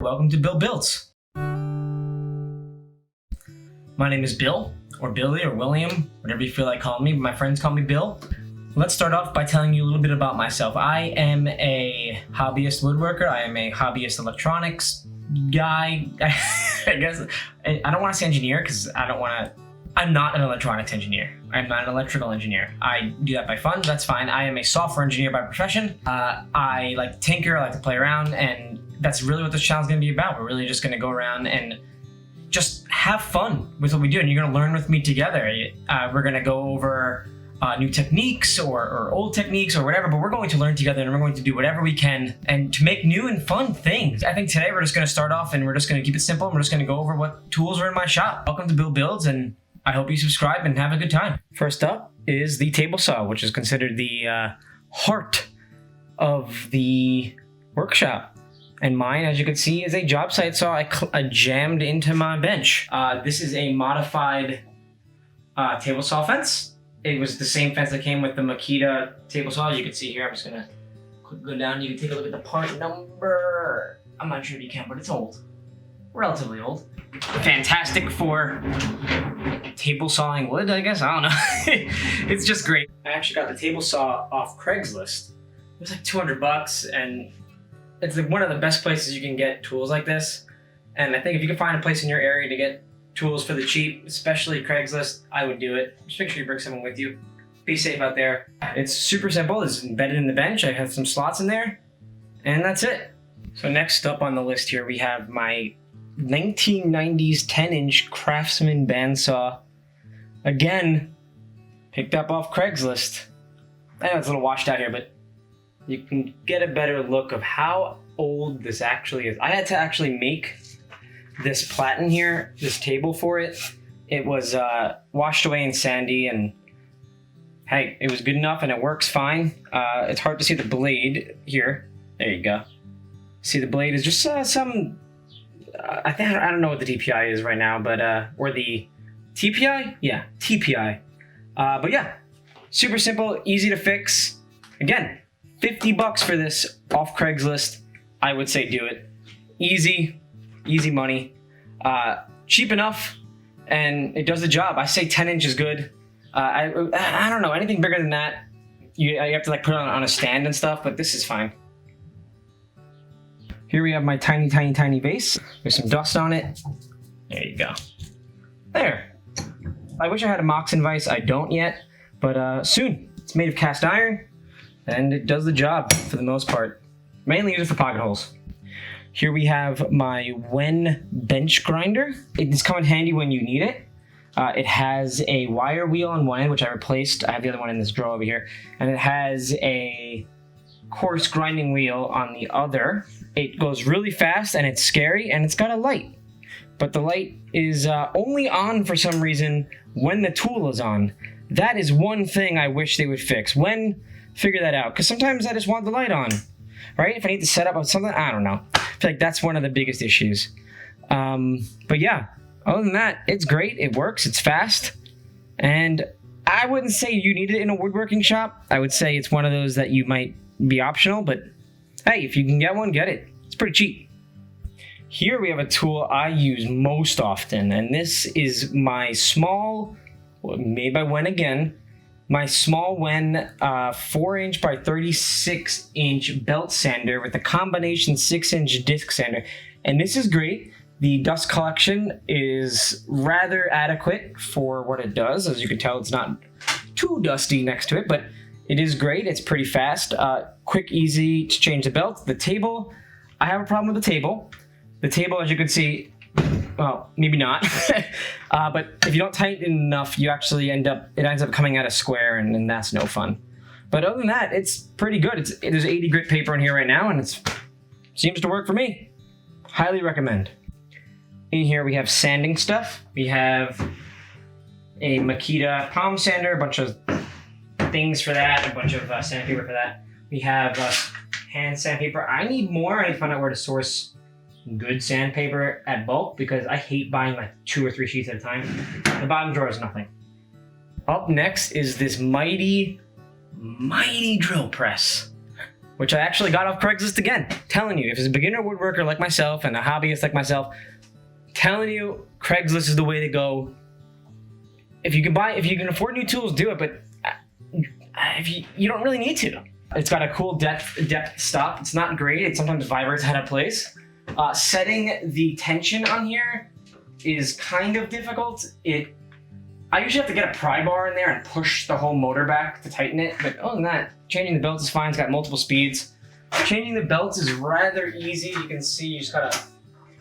Welcome to Bill Builds. My name is Bill, or Billy, or William, whatever you feel like calling me, but my friends call me Bill. Let's start off by telling you a little bit about myself. I am a hobbyist woodworker. I am a hobbyist electronics guy. I guess I don't want to say engineer because I'm not an electronics engineer. I'm not an electrical engineer. I do that by fun, that's fine. I am a software engineer by profession. I like to tinker, I like to play around, and that's really what this channel is going to be about. We're really just going to go around and just have fun with what we do, and you're going to learn with me together. We're going to go over new techniques or old techniques or whatever, but we're going to learn together, and we're going to do whatever we can and to make new and fun things. I think today we're just going to start off and we're just going to keep it simple, and we're just going to go over what tools are in my shop. Welcome to Bill Builds, and I hope you subscribe and have a good time. First up is the table saw, which is considered the heart of the workshop. And mine, as you can see, is a job site saw I jammed into my bench. This is a modified table saw fence. It was the same fence that came with the Makita table saw. As you can see here, I'm just gonna go down. You can take a look at the part number. I'm not sure if you can, but it's old. Relatively old. Fantastic for table sawing wood, I guess. I don't know. It's just great. I actually got the table saw off Craigslist. It was like 200 bucks, and it's like one of the best places you can get tools like this. And I think if you can find a place in your area to get tools for the cheap, especially Craigslist, I would do it. Just make sure you bring someone with you. Be safe out there. It's super simple. It's embedded in the bench. I have some slots in there, and that's it. So next up on the list here, we have my 1990s 10-inch Craftsman bandsaw. Again, picked up off Craigslist. I know it's a little washed out here, but you can get a better look of how old this actually is. I had to actually make this platen here, this table for it. It was washed away and sandy, and hey, it was good enough and it works fine. It's hard to see the blade here. There you go. See, the blade is just some, I don't know what the DPI is right now, but, or the TPI? Yeah, TPI. But yeah, super simple, easy to fix. Again, 50 bucks for this off Craigslist. I would say do it. Easy money. Cheap enough, and it does the job. I say 10 inch is good. I don't know, anything bigger than that, you have to like put it on a stand and stuff, but this is fine. Here we have my tiny vase. There's some dust on it. There you go. There. I wish I had a Moxon vise. I don't yet, but soon. It's made of cast iron, and it does the job for the most part. Mainly use it for pocket holes. Here we have my Wen bench grinder. It's come in handy when you need it. It has a wire wheel on one end, which I replaced. I have the other one in this drawer over here. And it has a coarse grinding wheel on the other. It goes really fast and it's scary, and it's got a light. But the light is only on for some reason when the tool is on. That is one thing I wish they would fix. Figure that out, because sometimes I just want the light on, right? If I need to set up something, I don't know. I feel like that's one of the biggest issues. But yeah, other than that, it's great. It works. It's fast. And I wouldn't say you need it in a woodworking shop. I would say it's one of those that you might be optional, but hey, if you can get one, get it. It's pretty cheap. Here we have a tool I use most often, and this is my small, made by Wen again, my small Wen 4-inch by 36-inch belt sander with a combination 6-inch disc sander. And this is great. The dust collection is rather adequate for what it does. As you can tell, it's not too dusty next to it, but it is great. It's pretty fast, quick, easy to change the belt. The table, I have a problem with the table. The table, as you can see, well, maybe not, but if you don't tighten enough, you actually it ends up coming out a square, and that's no fun. But other than that, it's pretty good. There's 80 grit paper in here right now, and it seems to work for me. Highly recommend. In here we have sanding stuff. We have a Makita palm sander, a bunch of things for that, a bunch of sandpaper for that. We have hand sandpaper. I need more. I need to find out where to source good sandpaper at bulk, because I hate buying like 2 or 3 sheets at a time. The bottom drawer is nothing. Up next is this mighty drill press. which I actually got off Craigslist again. Telling you, if it's a beginner woodworker like myself and a hobbyist like myself, telling you Craigslist is the way to go. If you can afford new tools, do it, but if you don't really need to. It's got a cool depth stop. It's not great. It sometimes vibrates out of place. Setting the tension on here is kind of difficult. I usually have to get a pry bar in there and push the whole motor back to tighten it, but other than that, changing the belts is fine. It's got multiple speeds. Changing the belts is rather easy. You can see you just gotta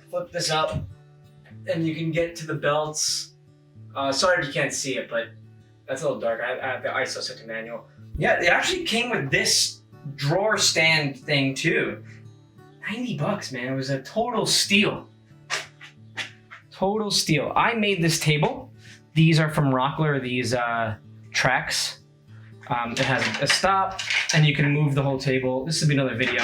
flip this up and you can get to the belts. Sorry if you can't see it, but that's a little dark. I have the ISO set to manual. Yeah, it actually came with this drawer stand thing too. $90, man. It was a total steal. Total steal. I made this table. These are from Rockler, these tracks. It has a stop, and you can move the whole table. This will be another video,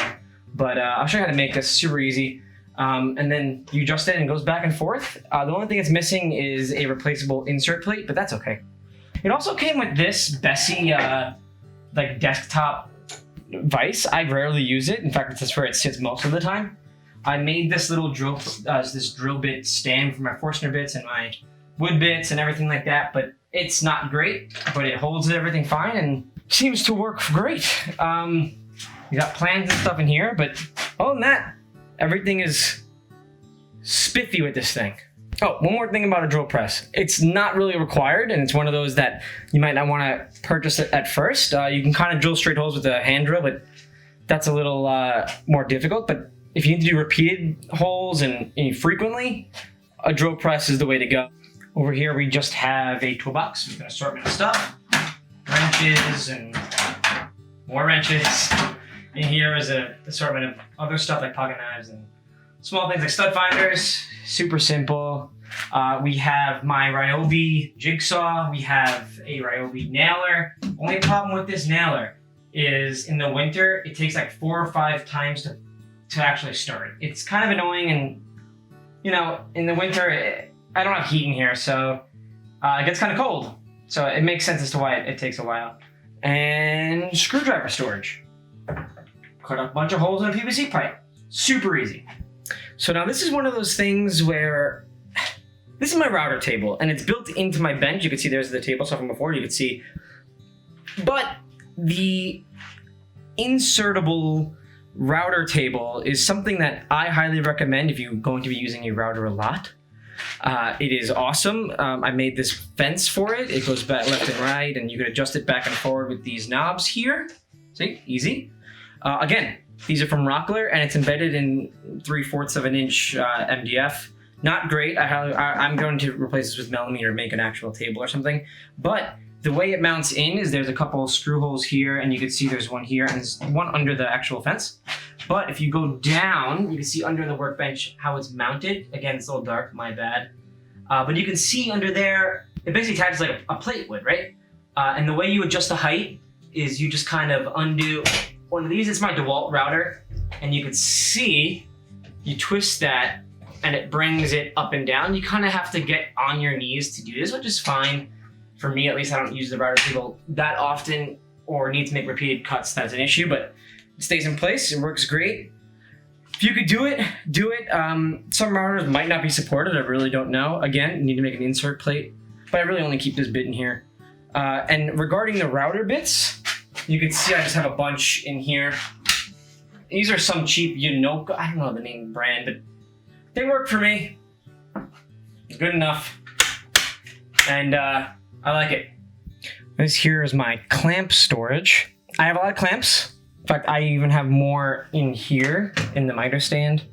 but I'll show you how to make this super easy. And then you adjust it and it goes back and forth. The only thing it's missing is a replaceable insert plate, but that's okay. It also came with this Bessie like desktop vise. I rarely use it. In fact, that's where it sits most of the time. I made this little drill bit stand for my Forstner bits and my wood bits and everything like that, but it's not great, but it holds everything fine and seems to work great. You got plans and stuff in here, but other than that, everything is spiffy with this thing. Oh, one more thing about a drill press. It's not really required, and it's one of those that you might not want to purchase it at first. You can kind of drill straight holes with a hand drill, but that's a little more difficult. But if you need to do repeated holes and frequently, a drill press is the way to go. Over here, we just have a toolbox with an assortment of stuff. Wrenches and more wrenches. In here is an assortment of other stuff like pocket knives and small things like stud finders. Super simple. We have my Ryobi jigsaw. We have a Ryobi nailer. Only problem with this nailer is in the winter, it takes like 4 or 5 times to actually start. It's kind of annoying, and you know, in the winter, I don't have heat in here, so it gets kind of cold. So it makes sense as to why it takes a while. And screwdriver storage. Cut a bunch of holes in a PVC pipe. Super easy. So now this is one of those things where, this is my router table, and it's built into my bench. You can see there's the table stuff from before, you can see. But the insertable router table is something that I highly recommend if you're going to be using a router a lot. It is awesome. I made this fence for it. It goes back left and right, and you can adjust it back and forward with these knobs here. See, easy. Again, these are from Rockler, and it's embedded in 3/4 of an inch MDF. Not great. I'm going to replace this with millimeter, make an actual table or something. But the way it mounts in is there's a couple screw holes here, and you can see there's one here, and there's one under the actual fence. But if you go down, you can see under the workbench how it's mounted. Again, it's a little dark, my bad. But you can see under there, it basically attaches like a plate would, right? And the way you adjust the height is you just kind of undo one of these. It's my DeWalt router, and you can see you twist that and it brings it up and down. You kind of have to get on your knees to do this, which is fine. For me, at least, I don't use the router table that often or need to make repeated cuts. That's an issue, but it stays in place. It works great. If you could do it, do it. Some routers might not be supported. I really don't know. Again, you need to make an insert plate, but I really only keep this bit in here. And regarding the router bits, you can see I just have a bunch in here. These are some cheap Unoco. I don't know the name brand, but they work for me. Good enough. And I like it. This here is my clamp storage. I have a lot of clamps. In fact, I even have more in here in the miter stand.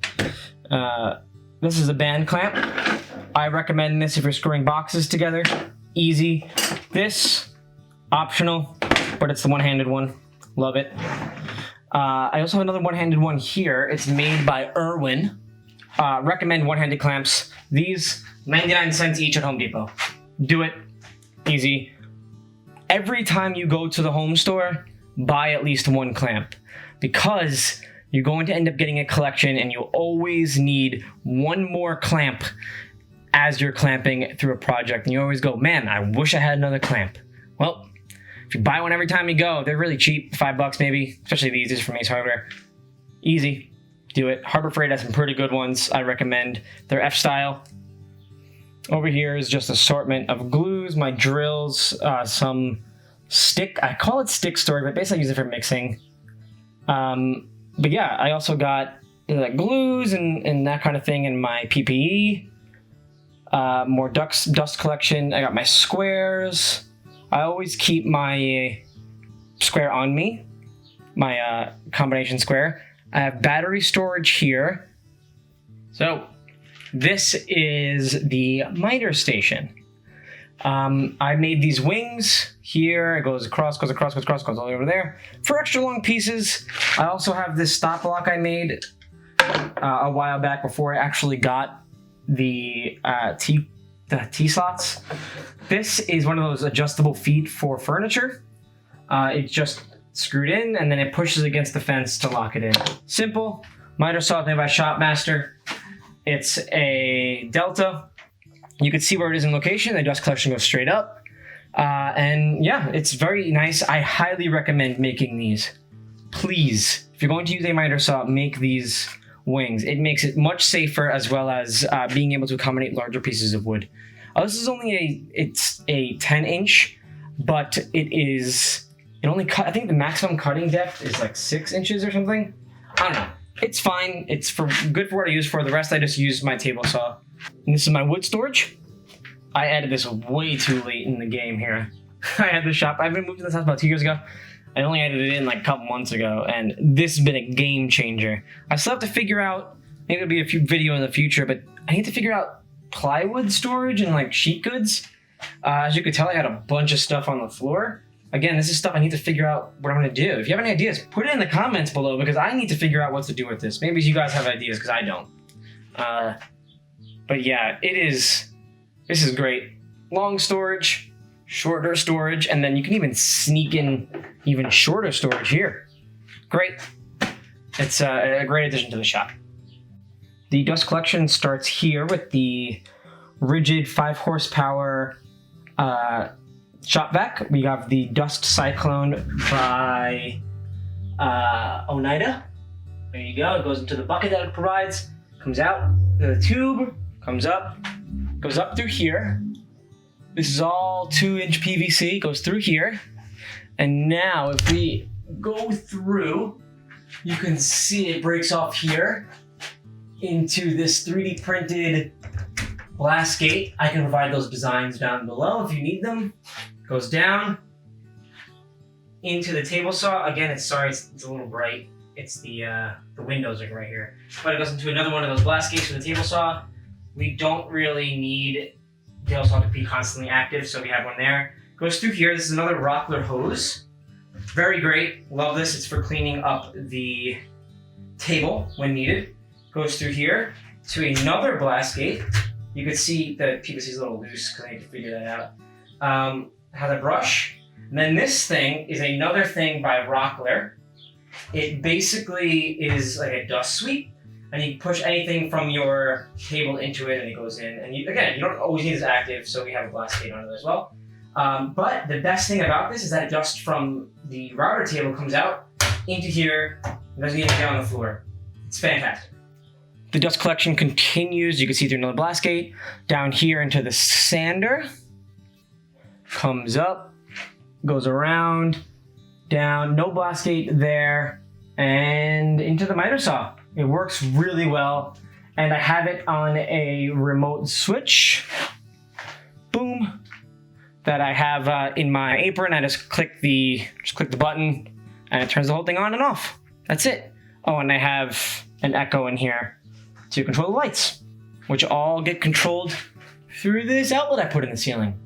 This is a band clamp. I recommend this if you're screwing boxes together. Easy. This, optional, but it's the one-handed one. Love it. I also have another one-handed one here. It's made by Irwin. Recommend one-handed clamps. These, 99 cents each at Home Depot. Do it. Easy. Every time you go to the home store, buy at least one clamp, because you're going to end up getting a collection and you always need one more clamp as you're clamping through a project, and you always go, man, I wish I had another clamp. Well, If you buy one every time you go, they're really cheap, $5 maybe, especially these. These are from Ace Hardware. Easy, do it. Harbor Freight has some pretty good ones. I recommend. They're F-style. Over here is just assortment of glues, my drills, some stick. I call it stick storage, but basically I use it for mixing. But yeah, I also got like glues and that kind of thing in my PPE. More dust collection. I got my squares. I always keep my square on me, my combination square. I have battery storage here. So this is the miter station. I made these wings here. It goes across, goes across, goes across, goes all the way over there. For extra long pieces, I also have this stop block I made a while back before I actually got the T-slots. This is one of those adjustable feet for furniture. It's just screwed in and then it pushes against the fence to lock it in. Simple. Miter saw made by Shopmaster. It's a Delta. You can see where it is in location. The dust collection goes straight up. And yeah, it's very nice. I highly recommend making these. Please, if you're going to use a miter saw, make these wings. It makes it much safer as well as being able to accommodate larger pieces of wood. This is only it's a 10-inch, but it only cut, I think the maximum cutting depth is like 6 inches or something. I don't know. It's fine. It's good for what I use for. The rest I just use my table saw. And this is my wood storage. I added this way too late in the game here. I had this shop. I've been moved to this house about 2 years ago. I only added it in like a couple months ago, and this has been a game changer. I still have to figure out, maybe it'll be a video in the future, but I need to figure out plywood storage and like sheet goods. As you could tell, I had a bunch of stuff on the floor. Again, this is stuff I need to figure out what I'm going to do. If you have any ideas, put it in the comments below because I need to figure out what to do with this. Maybe you guys have ideas because I don't. But yeah, this is great. Long storage, shorter storage, and then you can even sneak in even shorter storage here. Great. It's a great addition to the shop. The dust collection starts here with the rigid 5 horsepower shop vac. We have the Dust Cyclone by Oneida. There you go. It goes into the bucket that it provides. Comes out the tube. Comes up. Goes up through here. This is all 2-inch PVC. Goes through here. And now if we go through, you can see it breaks off here into this 3D printed glass gate. I can provide those designs down below if you need them. Goes down into the table saw. Again, it's a little bright. It's the windows are right here. But it goes into another one of those glass gates for the table saw. We don't really need the table saw to be constantly active, so we have one there. Goes through here. This is another Rockler hose. Very great. Love this. It's for cleaning up the table when needed. Goes through here to another glass gate. You can see the PVC is a little loose because I need to figure that out. Has a brush. And then this thing is another thing by Rockler. It basically is like a dust sweep, and you push anything from your table into it and it goes in. And you don't always need this active, so we have a glass gate on it as well. But the best thing about this is that dust from the router table comes out into here and doesn't even get on the floor. It's fantastic. The dust collection continues. You can see through another blast gate down here into the sander. Comes up, goes around, down, no blast gate there, and into the miter saw. It works really well, and I have it on a remote switch. Boom. That I have in my apron. I just click the button, and it turns the whole thing on and off. That's it. Oh, and I have an echo in here to control the lights, which all get controlled through this outlet I put in the ceiling.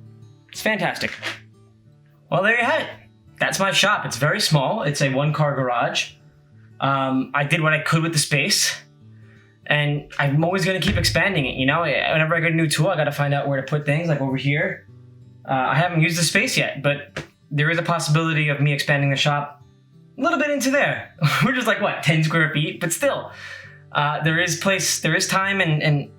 It's fantastic. Well, there you have it. That's my shop. It's very small. It's a 1-car garage. I did what I could with the space, and I'm always going to keep expanding it. You know, whenever I get a new tool, I got to find out where to put things. Like over here, I haven't used the space yet, but there is a possibility of me expanding the shop a little bit into there. We're just like, what, 10 square feet? But still, there is place, there is time, and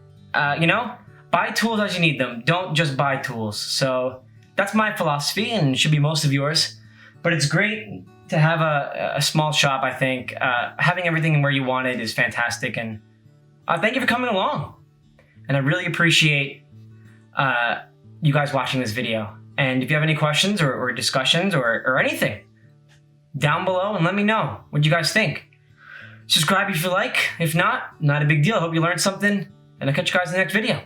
you know, buy tools as you need them. Don't just buy tools. So that's my philosophy, and it should be most of yours. But it's great to have a small shop, I think. Having everything where you want it is fantastic, and thank you for coming along. And I really appreciate you guys watching this video. And if you have any questions or discussions or anything, down below and let me know what you guys think. Subscribe if you like. If not, not a big deal. I hope you learned something, and I'll catch you guys in the next video.